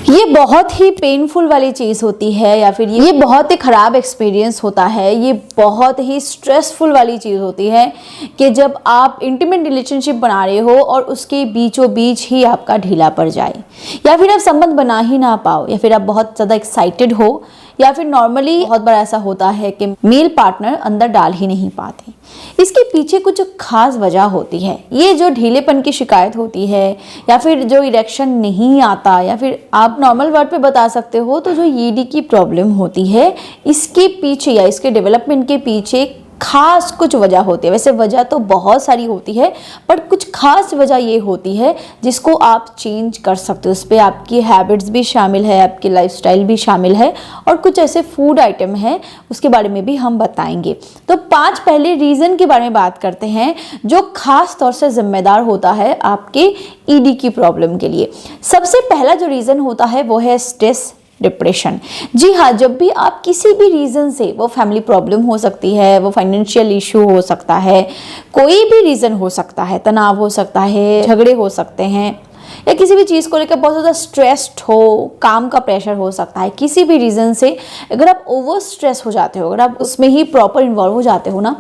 ये बहुत ही पेनफुल वाली चीज़ होती है या फिर ये बहुत ही ख़राब एक्सपीरियंस होता है। ये बहुत ही स्ट्रेसफुल वाली चीज़ होती है कि जब आप इंटीमेट रिलेशनशिप बना रहे हो और उसके बीचों बीच ही आपका ढीला पड़ जाए, या फिर आप संबंध बना ही ना पाओ, या फिर आप बहुत ज़्यादा एक्साइटेड हो, या फिर नॉर्मली बहुत बार ऐसा होता है कि मेल पार्टनर अंदर डाल ही नहीं पाते। इसके पीछे कुछ खास वजह होती है। ये जो ढीलेपन की शिकायत होती है या फिर जो इरेक्शन नहीं आता, या फिर आप नॉर्मल वर्ड पे बता सकते हो, तो जो ईडी की प्रॉब्लम होती है इसके पीछे या इसके डेवलपमेंट के पीछे खास कुछ वजह होती है। वैसे वजह तो बहुत सारी होती है, पर कुछ खास वजह ये होती है जिसको आप चेंज कर सकते हो। उस पर आपकी हैबिट्स भी शामिल है, आपकी लाइफस्टाइल भी शामिल है, और कुछ ऐसे फूड आइटम हैं उसके बारे में भी हम बताएंगे। तो 5 पहले रीज़न के बारे में बात करते हैं जो खास तौर से जिम्मेदार होता है आपके ईडी की प्रॉब्लम के लिए। सबसे पहला जो रीज़न होता है वो है स्ट्रेस, डिप्रेशन। जी हाँ, जब भी आप किसी भी रीज़न से, वो फैमिली प्रॉब्लम हो सकती है, वो फाइनेंशियल इशू हो सकता है, कोई भी रीज़न हो सकता है, तनाव हो सकता है, झगड़े हो सकते हैं, या किसी भी चीज़ को लेकर बहुत ज़्यादा स्ट्रेस्ड हो, काम का प्रेशर हो सकता है, किसी भी रीज़न से अगर आप ओवर स्ट्रेस हो जाते हो, अगर आप उसमें ही प्रॉपर इन्वॉल्व हो जाते हो ना,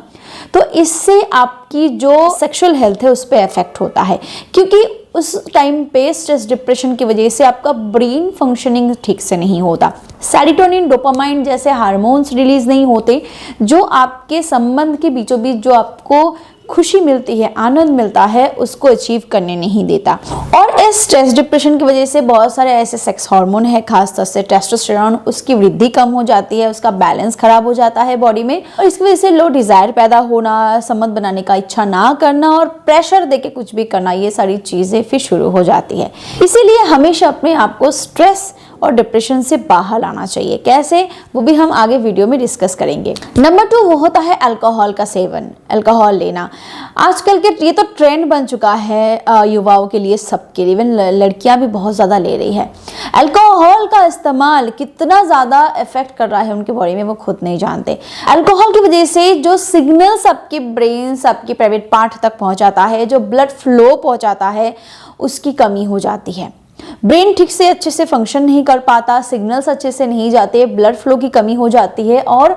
तो इससे आपकी जो सेक्सुअल हेल्थ है उस पर इफेक्ट होता है। क्योंकि उस टाइम पे स्ट्रेस डिप्रेशन की वजह से आपका ब्रेन फंक्शनिंग ठीक से नहीं होता, सेरोटोनिन, डोपामाइन जैसे हार्मोन्स रिलीज नहीं होते जो आपके संबंध के बीचों बीच जो आपको खुशी मिलती है, आनंद मिलता है, उसको अचीव करने नहीं देता। और इस स्ट्रेस डिप्रेशन की वजह से बहुत सारे ऐसे सेक्स हार्मोन है, खासतौर से टेस्टोस्टेरोन, उसकी वृद्धि कम हो जाती है, उसका बैलेंस खराब हो जाता है बॉडी में, और इसकी वजह से लो डिजायर पैदा होना, संबंध बनाने का इच्छा ना करना और प्रेशर देके कुछ भी करना, ये सारी चीजें फिर शुरू हो जाती है। इसीलिए हमेशा अपने आप को स्ट्रेस और डिप्रेशन से बाहर लाना चाहिए। कैसे, वो भी हम आगे वीडियो में डिस्कस करेंगे। नंबर 2 वो होता है अल्कोहल का सेवन, अल्कोहल लेना। आजकल के ये तो ट्रेंड बन चुका है युवाओं के लिए, सबके लिए, इवन लड़कियां भी बहुत ज़्यादा ले रही है। अल्कोहल का इस्तेमाल कितना ज़्यादा इफेक्ट कर रहा है उनके बॉडी में वो खुद नहीं जानते। अल्कोहल की वजह से जो सिग्नल्स आपके ब्रेन, आपके प्राइवेट पार्ट तक पहुँचाता है, जो ब्लड फ्लो पहुँचाता है, उसकी कमी हो जाती है। ब्रेन ठीक से अच्छे से फंक्शन नहीं कर पाता, सिग्नल्स अच्छे से नहीं जाते, ब्लड फ्लो की कमी हो जाती है, और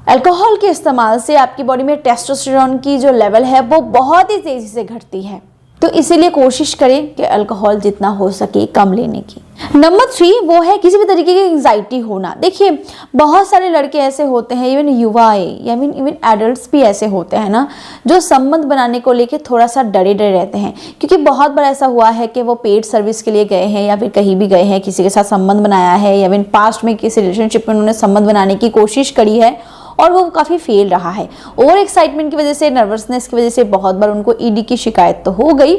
अल्कोहल के इस्तेमाल से आपकी बॉडी में टेस्टोस्टेरोन की जो लेवल है वो बहुत ही तेजी से घटती है। तो इसीलिए कोशिश करें कि अल्कोहल जितना हो सके कम लेने की। नंबर 3 वो है किसी भी तरीके की एंजाइटी होना। देखिए, बहुत सारे लड़के ऐसे होते हैं, इवन युवा या इवन एडल्ट्स भी ऐसे होते हैं ना, जो संबंध बनाने को लेके थोड़ा सा डरे डरे रहते हैं। क्योंकि बहुत बार ऐसा हुआ है कि वो पेड सर्विस के लिए गए हैं या फिर कहीं भी गए हैं, किसी के साथ संबंध बनाया है, या इवन पास्ट में किसी रिलेशनशिप में उन्होंने संबंध बनाने की कोशिश करी है और वो काफ़ी फेल रहा है। ओवर एक्साइटमेंट की वजह से, नर्वसनेस की वजह से बहुत बार उनको ईडी की शिकायत तो हो गई,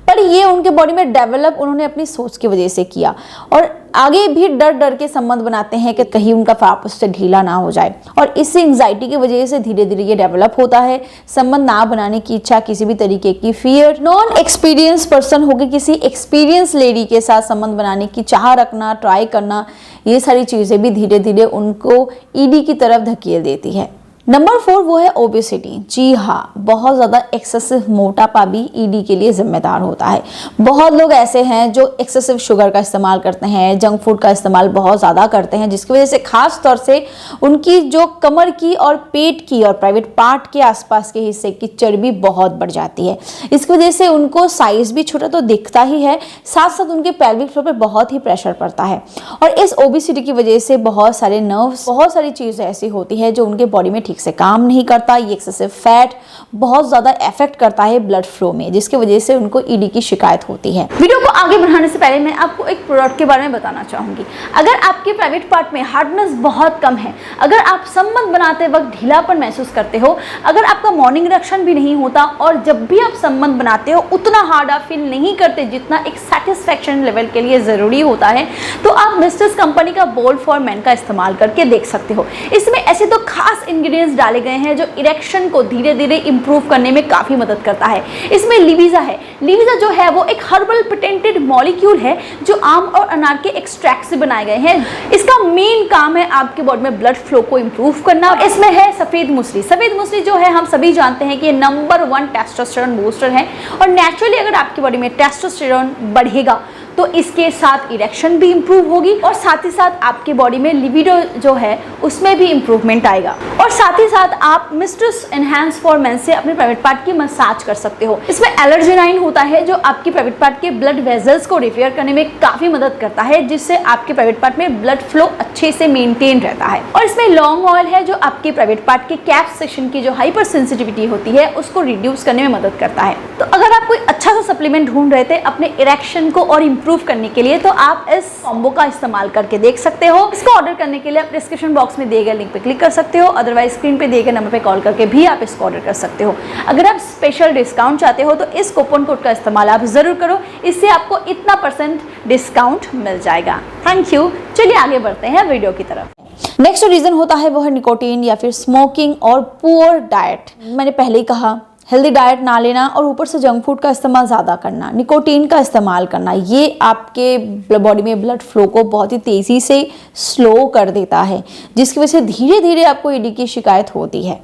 पर ये उनके बॉडी में डेवलप उन्होंने अपनी सोच की वजह से किया, और आगे भी डर डर के संबंध बनाते हैं कि कहीं उनका आपस से ढीला ना हो जाए, और इसी एंजाइटी की वजह से धीरे धीरे ये डेवलप होता है। संबंध ना बनाने की इच्छा, किसी भी तरीके की फियर, नॉन एक्सपीरियंस पर्सन होगी किसी एक्सपीरियंस लेडी के साथ संबंध बनाने की चाह रखना, ट्राई करना, ये सारी चीज़ें भी धीरे धीरे उनको ईडी की तरफ धकेल देती है। नंबर 4 वो है ओबेसिटी। जी हाँ, बहुत ज़्यादा एक्सेसिव मोटापा भी ईडी के लिए जिम्मेदार होता है। बहुत लोग ऐसे हैं जो एक्सेसिव शुगर का इस्तेमाल करते हैं, जंक फूड का इस्तेमाल बहुत ज़्यादा करते हैं, जिसकी वजह से खास तौर से उनकी जो कमर की और पेट की और प्राइवेट पार्ट के आसपास के हिस्से की चर्बी बहुत बढ़ जाती है। इसकी वजह से उनको साइज भी छोटा तो दिखता ही है, साथ साथ उनके पेल्विक फ्लोर पर बहुत ही प्रेशर पड़ता है। और इस ओबेसिटी की वजह से बहुत सारे नर्व्स, बहुत सारी चीज़ें ऐसी होती है जो उनके बॉडी में ठीक से काम नहीं करता। ये एक्सेसिव फैट बहुत ज्यादा इफेक्ट करता है ब्लड फ्लो में, जिसकी वजह से उनको ईडी की शिकायत होती है। वीडियो को आगे बढ़ाने से पहले मैं आपको एक प्रोडक्ट के बारे में बताना चाहूंगी। अगर आपके प्राइवेट पार्ट में हार्डनेस बहुत कम है, अगर आप संबंध बनाते वक्त ढीलापन महसूस करते हो, अगर आपका मॉर्निंग इरेक्शन भी नहीं होता, और जब भी आप संबंध बनाते हो उतना हार्ड आप फील नहीं करते जितना एक सेटिस्फैक्शन लेवल के लिए जरूरी होता है, तो आप मिस्टर्स कंपनी का बोल्ड फॉर मेन का इस्तेमाल करके देख सकते हो। इसमें ऐसे तो खास इंग्रेडिएंट्स डाले गए हैं जो इरेक्शन को धीरे धीरे इंप्रूव करने में काफी मदद करता है। इसमें लिविजा है। लिविजा जो है वो एक हर्बल पेटेंटेड मॉलिक्यूल है जो आम और अनार के एक्सट्रैक्ट से बनाए गए हैं। इसका मेन काम है आपके बॉडी में ब्लड फ्लो को इंप्रूव करना। और इसमें है सफेद मूसली। सफेद मूसली जो है हम सभी जानते हैं कि ये नंबर 1 टेस्टोस्टेरोन बूस्टर है, और नेचुरली अगर आपकी बॉडी में टेस्टोस्टेरोन बढ़ेगा तो इसके साथ इरेक्शन भी इंप्रूव होगी और साथ ही साथ आपकी बॉडी में लिबिडो जो है उसमें भी इंप्रूवमेंट आएगा। और साथ ही साथ आप मिस्ट्रेस एनहांस फॉर मेन से अपने प्राइवेट पार्ट की मसाज कर सकते हो। इसमें एलर्जेनाइन होता है जो आपकी प्राइवेट पार्ट के ब्लड वेजल्स को रिपेयर करने में काफी मदद करता है, जिससे आपके प्राइवेट पार्ट में ब्लड फ्लो अच्छे से मेंटेन रहता है। और इसमें लॉन्ग ऑयल है जो आपके प्राइवेट पार्ट के कैप सेक्शन की जो हाइपर सेंसिटिविटी होती है उसको रिड्यूस करने में मदद करता है। तो अगर आप कोई अच्छा सा सप्लीमेंट ढूंढ रहे थे अपने इरेक्शन को और इंप्रूव करने के लिए, तो आप इस कॉम्बो का इस्तेमाल करके देख सकते हो। इसको ऑर्डर करने के लिए आप डिस्क्रिप्शन बॉक्स में दिए गए लिंक पे क्लिक कर सकते हो, अदरवाइज स्क्रीन पे दिए गए नंबर पे कॉल करके भी आप इसको ऑर्डर कर सकते हो। अगर आप स्पेशल डिस्काउंट चाहते हो तो इस कूपन कोड का इस्तेमाल आप जरूर करो, इससे आपको इतना % डिस्काउंट मिल जाएगा। Thank you. चलिए आगे बढ़ते हैं वीडियो की तरफ। नेक्स्ट रीजन होता है वो है निकोटीन या फिर स्मोकिंग और पुअर डाइट। मैंने पहले ही कहा, हेल्दी डाइट ना लेना और ऊपर से जंक फूड का इस्तेमाल ज़्यादा करना, निकोटीन का इस्तेमाल करना, ये आपके बॉडी में ब्लड फ्लो को बहुत ही तेज़ी से स्लो कर देता है, जिसकी वजह से धीरे धीरे आपको ईडी की शिकायत होती है।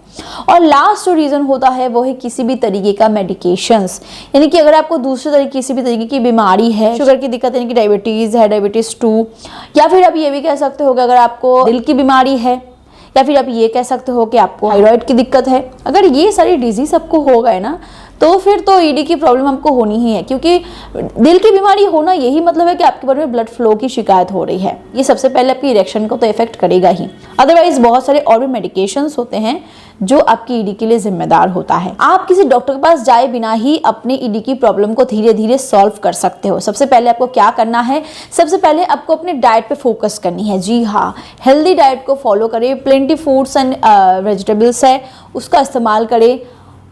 और लास्ट जो रीज़न होता है वो है किसी भी तरीके का मेडिकेशंस, यानी कि अगर आपको दूसरे तरीके किसी भी तरीके की बीमारी है, शुगर की दिक्कत यानी कि डायबिटीज़ है, डायबिटीज़ 2, या फिर आप ये भी कह सकते हो कि अगर आपको दिल की बीमारी है, या फिर आप ये कह सकते हो कि आपको थायराइड की दिक्कत है, अगर ये सारी डिजीज आपको हो गए ना तो फिर तो ईडी की प्रॉब्लम आपको होनी ही है, क्योंकि दिल की बीमारी होना यही मतलब है कि आपके बॉडी में ब्लड फ्लो की शिकायत हो रही है। ये सबसे पहले आपकी इरेक्शन को तो इफेक्ट करेगा ही, अदरवाइज बहुत सारे और भी मेडिकेशंस होते हैं जो आपकी ईडी के लिए जिम्मेदार होता है। आप किसी डॉक्टर के पास जाए बिना ही अपने ईडी की प्रॉब्लम को धीरे धीरे सॉल्व कर सकते हो। सबसे पहले आपको क्या करना है, सबसे पहले आपको अपने डाइट पे फोकस करनी है। जी हाँ, हेल्दी डाइट को फॉलो करें, प्लेंटी फ्रूट्स एंड वेजिटेबल्स है उसका इस्तेमाल करें।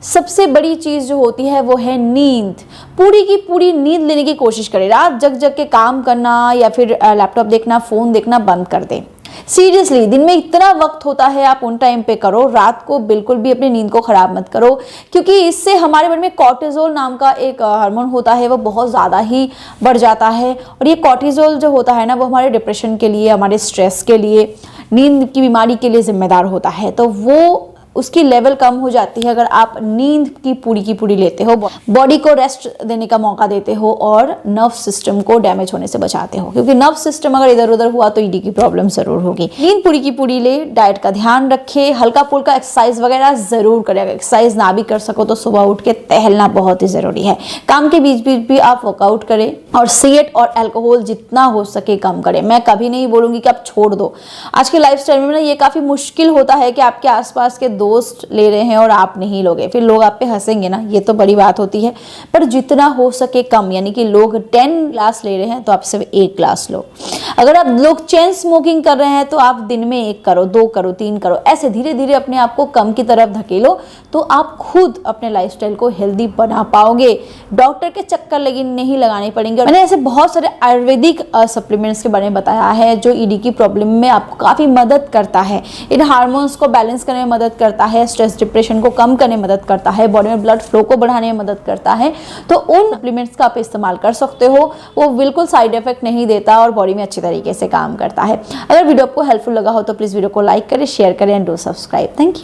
सबसे बड़ी चीज़ जो होती है वो है नींद। पूरी की पूरी नींद लेने की कोशिश करें। रात जग जग के काम करना या फिर लैपटॉप देखना, फ़ोन देखना बंद कर दें। सीरियसली, दिन में इतना वक्त होता है आप उन टाइम पे करो, रात को बिल्कुल भी अपनी नींद को ख़राब मत करो, क्योंकि इससे हमारे बॉडी में कॉर्टिसोल नाम का एक हार्मोन होता है वो बहुत ज़्यादा ही बढ़ जाता है। और ये कॉर्टिसोल जो होता है ना वो हमारे डिप्रेशन के लिए, हमारे स्ट्रेस के लिए, नींद की बीमारी के लिए जिम्मेदार होता है। तो वो उसकी लेवल कम हो जाती है अगर आप नींद की पूरी लेते हो, बॉडी को रेस्ट देने का मौका देते हो और नर्व सिस्टम को डैमेज होने से बचाते हो, क्योंकि नर्व सिस्टम अगर इधर उधर हुआ तो ईडी की प्रॉब्लम जरूर होगी। नींद पूरी की पूरी ले, डाइट का ध्यान रखे, हल्का फुल्का एक्सरसाइज वगैरह जरूर करें। अगर एक्सरसाइज ना भी कर सको तो सुबह उठ के टहलना बहुत ही जरूरी है। काम के बीच बीच भी आप वर्कआउट करें और सिगरेट और अल्कोहल जितना हो सके कम करें। मैं कभी नहीं बोलूंगी कि आप छोड़ दो, आज के लाइफ स्टाइल में ना ये काफी मुश्किल होता है कि आपके आसपास के दोस्त ले रहे हैं और आप नहीं लोगे, फिर लोग आप पे हंसेंगे ना, ये तो बड़ी बात होती है। पर जितना हो सके कम, यानी कि लोग 10 ग्लास ले रहे हैं तो आप सिर्फ 1 ग्लास लो। अगर आप लोग चेन स्मोकिंग कर रहे हैं तो आप दिन में 1 करो, 2 करो, 3 करो, ऐसे धीरे धीरे अपने आप को कम की तरफ धकेलो, तो आप खुद अपने लाइफस्टाइल को हेल्दी बना पाओगे। डॉक्टर के चक्कर नहीं लगाने पड़ेंगे। मैंने ऐसे बहुत सारे आयुर्वेदिक सप्लीमेंट्स के बारे में बताया है जो ईडी की प्रॉब्लम में आपको काफी मदद करता है। इन हार्मोन्स को बैलेंस करने में मदद करता है, स्ट्रेस डिप्रेशन को कम करने में मदद करता है, बॉडी में ब्लड फ्लो को बढ़ाने में मदद करता है। तो उन सप्लीमेंट्स का आप इस्तेमाल कर सकते हो, वो बिल्कुल साइड इफेक्ट नहीं देता और बॉडी में अच्छे तरीके से काम करता है। अगर वीडियो आपको हेल्पफुल लगा हो तो प्लीज वीडियो को लाइक करें, शेयर करें and do subscribe. Thank you.